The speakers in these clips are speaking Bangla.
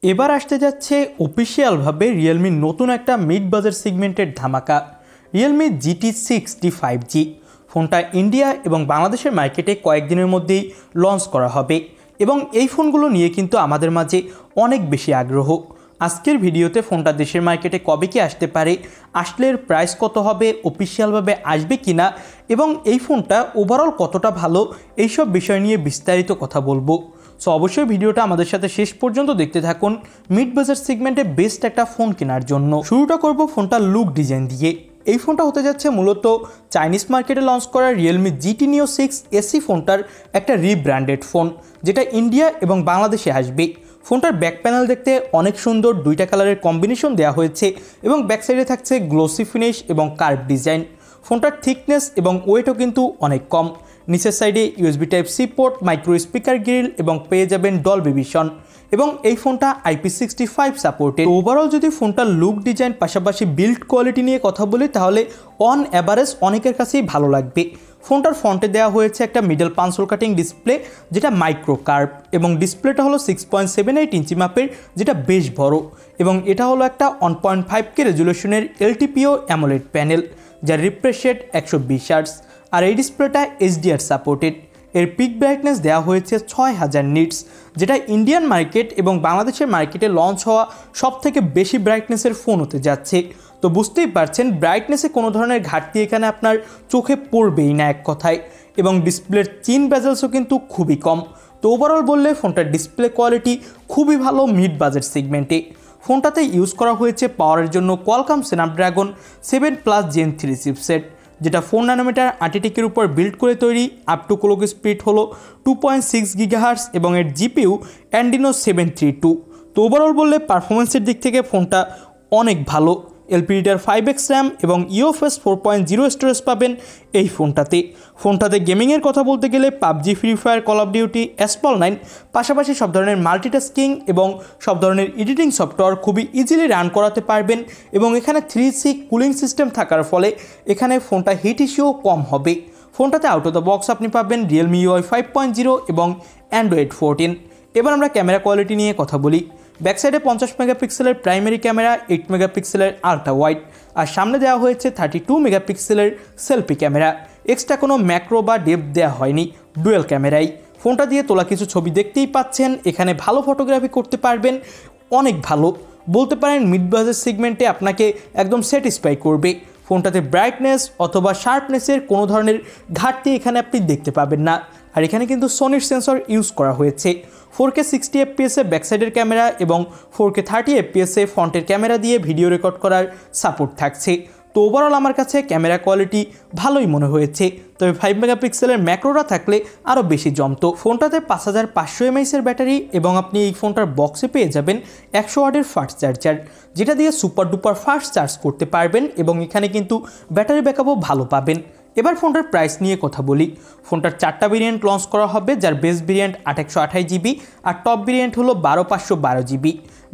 এবার আসতে যাচ্ছে অফিসিয়ালভাবে রিয়েলমির নতুন একটা মিড বাজেট সেগমেন্টের ধামাকা রিয়েলমি GT60 5G। ফোনটা ইন্ডিয়া এবং বাংলাদেশের মার্কেটে কয়েকদিনের মধ্যেই লঞ্চ করা হবে এবং এই ফোনগুলো নিয়ে কিন্তু আমাদের মাঝে অনেক বেশি আগ্রহ। আজকের ভিডিওতে ফোনটা দেশের মার্কেটে কবে কি আসতে পারে, আসলে এর প্রাইস কত হবে, অফিসিয়ালভাবে আসবে কিনা এবং এই ফোনটা ওভারঅল কতটা ভালো, এইসব বিষয় নিয়ে বিস্তারিত কথা বলবো। সো অবশ্যই ভিডিওটা আমাদের সাথে শেষ পর্যন্ত দেখতে থাকুন মিড বাজেট সেগমেন্টে বেস্ট একটা ফোন কেনার জন্য। শুরুটা করব ফোনটা লুক ডিজাইন দিয়ে। এই ফোনটা হতে যাচ্ছে মূলত চাইনিজ মার্কেটে লঞ্চ করা রিয়েলমি GT Neo 6 SE ফোনটার একটা রিব্র্যান্ডেড ফোন, যেটা ইন্ডিয়া এবং বাংলাদেশে আসবে। ফোনটার ব্যাক প্যানেল দেখতে অনেক সুন্দর, দুইটা কালারের কম্বিনেশন দেওয়া হয়েছে এবং ব্যাক সাইডে থাকছে গ্লোসি ফিনিশ এবং কার্ভ ডিজাইন। ফোনটার থিকনেস এবং ওয়েটও কিন্তু অনেক কম। নিচের সাইডে USB Type-C port, micro speaker grill এবং পেয়ে যাবেন ডলবি ভিশন এবং এই ফোনটা IP65 সাপোর্টেড। ওভারঅল যদি ফোনটার লুক ডিজাইন পাশাপাশি বিল্ড কোয়ালিটি নিয়ে কথা বলি তাহলে অন অ্যাভারেজ অনেকের কাছেই ভালো লাগবে। ফোনটার ফ্রন্টে দেওয়া হয়েছে একটা মিডল পাঞ্চল কাটিং ডিসপ্লে, যেটা মাইক্রো কার্ভ এবং ডিসপ্লেটা হলো 6.78 ইঞ্চি মাপের, যেটা বেশ বড় এবং এটা হলো একটা 1.5K রেজুলেশনের LTPO অ্যামোলেড প্যানেল, যার রিফ্রেশ রেট 120 হার্টজ আর এই ডিসপ্লেটা HDR সাপোর্টেড। এর পিক ব্রাইটনেস দেওয়া হয়েছে 6000 নিটস, যেটা ইন্ডিয়ান মার্কেট এবং বাংলাদেশের মার্কেটে লঞ্চ হওয়া সবথেকে বেশি ব্রাইটনেসের ফোন হতে যাচ্ছে। তো বুঝতেই পারছেন ব্রাইটনেসে কোনো ধরনের ঘাটতি এখানে আপনার চোখে পড়বেই না এক কথায়, এবং ডিসপ্লের চিন বেজেলসও কিন্তু খুবই কম। তো ওভারঅল বললে ফোনটার ডিসপ্লে কোয়ালিটি খুবই ভালো মিড বাজেট সেগমেন্টে। ফোনটাতে ইউজ করা হয়েছে পাওয়ারের জন্য কোয়ালকম স্ন্যাপড্রাগন 7+ Gen 3 চিপসেট, যেটা 4 ন্যানোমিটার আর্টিটেকের উপর বিল্ড করে তৈরি। আপ টু ক্লক স্পিড হলো 2.6 GHz এবং এর GPU Adreno 732। তো ওভারঅল বললে পারফরমেন্সের দিক থেকে ফোনটা অনেক ভালো। LPDDR 5X র্যাম এবং UFS 4.0 স্টোরেজ পাবেন এই ফোনটাতে গেমিংয়ের কথা বলতে গেলে PUBG, free fire, call of duty, Asphalt 9 পাশাপাশি সব ধরনের মাল্টিটাস্কিং এবং সব ধরনের এডিটিং সফটওয়্যার খুবই ইজিলি রান করাতে পারবেন এবং এখানে 3C কুলিং সিস্টেম থাকার ফলে এখানে ফোনটা হিট ইস্যুও কম হবে। ফোনটাতে আউট অফ দ্য বক্স আপনি পাবেন Realme UI 5.0 এবং Android 14। এবার আমরা ক্যামেরা কোয়ালিটি নিয়ে কথা বলি। ব্যাক সাইডে 50 মেগাপিক্সেলের প্রাইমারি ক্যামেরা, 8 মেগাপিক্সেলের আল্ট্রা ওয়াইড আর সামনে দেওয়া হয়েছে 32 মেগাপিক্সেলের সেলফি ক্যামেরা। এক্সট্রা কোনো ম্যাক্রো বা ডেপথ দেওয়া হয়নি, ডুয়েল ক্যামেরাই। ফোনটা দিয়ে তোলা কিছু ছবি দেখতেই পাচ্ছেন, এখানে ভালো ফটোগ্রাফি করতে পারবেন, অনেক ভালো বলতে পারেন। মিড বাজেট সেগমেন্টে আপনাকে একদম স্যাটিসফাই করবে। ফোনটাতে ব্রাইটনেস অথবা শার্পনেসের কোনো ধরনের ঘাটতি এখানে আপনি দেখতে পাবেন না। আর এখানে কিন্তু সোনির সেন্সর ইউজ করা হয়েছে। 4K 60 FPS এ ব্যাকসাইডের ক্যামেরা এবং 4K 30 FPS এ ফ্রন্টের ক্যামেরা দিয়ে ভিডিও রেকর্ড করার সাপোর্ট থাকছে। তো ওভারঅল আমার কাছে ক্যামেরা কোয়ালিটি ভালোই মনে হয়েছে, তবে 5 মেগাপিক্সেলের ম্যাক্রোরা থাকলে আরও বেশি জমতো। ফোনটাতে 5500 mAh ব্যাটারি এবং আপনি এই ফোনটার বক্সে পেয়ে যাবেন 100 ওয়াটের ফাস্ট চার্জার, যেটা দিয়ে সুপার ডুপার ফাস্ট চার্জ করতে পারবেন এবং এখানে কিন্তু ব্যাটারি ব্যাকআপও ভালো পাবেন। এবার ফোনটার প্রাইস নিয়ে কথা বলি। ফোনটার 4টা ভেরিয়েন্ট লঞ্চ করা হবে, যার বেস ভেরিয়েন্ট 8128 GB আর টপ ভেরিয়েন্ট হলো 12512 GB।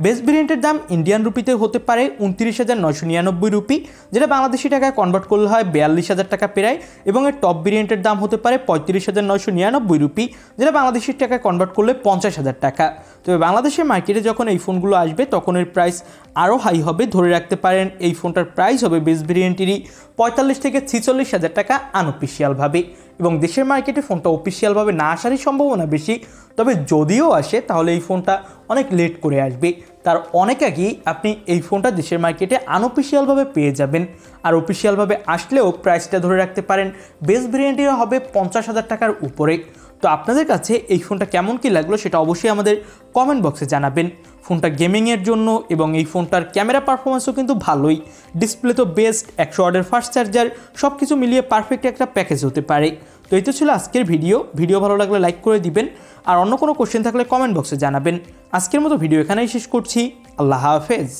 বেস ভেরিয়েন্টের দাম ইন্ডিয়ান রুপিতে হতে পারে 29,999 রুপি, যেটা বাংলাদেশি টাকায় কনভার্ট করলে হয় 42,000 টাকা প্রায়, এবং এর টপ ভেরিয়েন্টের দাম হতে পারে 35,999 রুপি, যেটা বাংলাদেশি টাকায় কনভার্ট করলে 50,000 টাকা। তবে বাংলাদেশের মার্কেটে যখন এই ফোনগুলো আসবে তখন এর প্রাইস আরও হাই হবে, ধরে রাখতে পারেন এই ফোনটার প্রাইস হবে বেস ভেরিয়েন্টেরই 45 থেকে 46,000 টাকা আনঅফিসিয়ালভাবে, এবং দেশের মার্কেটে ফোনটা অফিসিয়ালভাবে না আসারই সম্ভাবনা বেশি। তবে যদিও আসে তাহলে এই ফোনটা অনেক লেট করে আসবে, তার অনেক আগেই আপনি এই ফোনটা দেশের মার্কেটে আনঅফিসিয়ালভাবে পেয়ে যাবেন। আর অফিসিয়ালভাবে আসলেও প্রাইসটা ধরে রাখতে পারেন বেস ভেরিয়েন্টের হবে 50,000 টাকার উপরে। তো আপনাদের কাছে এই ফোনটা কেমন কি লাগলো সেটা অবশ্যই আমাদের কমেন্ট বক্সে জানাবেন। ফোনটা গেমিংয়ের জন্য এবং এই ফোনটার ক্যামেরা পারফরমেন্সও কিন্তু ভালোই, ডিসপ্লে তো বেস্ট, 100 ওয়াটের ফাস্ট চার্জার, সব কিছু মিলিয়ে পারফেক্ট একটা প্যাকেজ হতে পারে। তো এই তো ছিল আজকের ভিডিও ভালো লাগলে লাইক করে দিবেন আর অন্য কোনো কোশ্চেন থাকলে কমেন্ট বক্সে জানাবেন। আজকের মতো ভিডিও এখানেই শেষ করছি। আল্লাহ হাফেজ।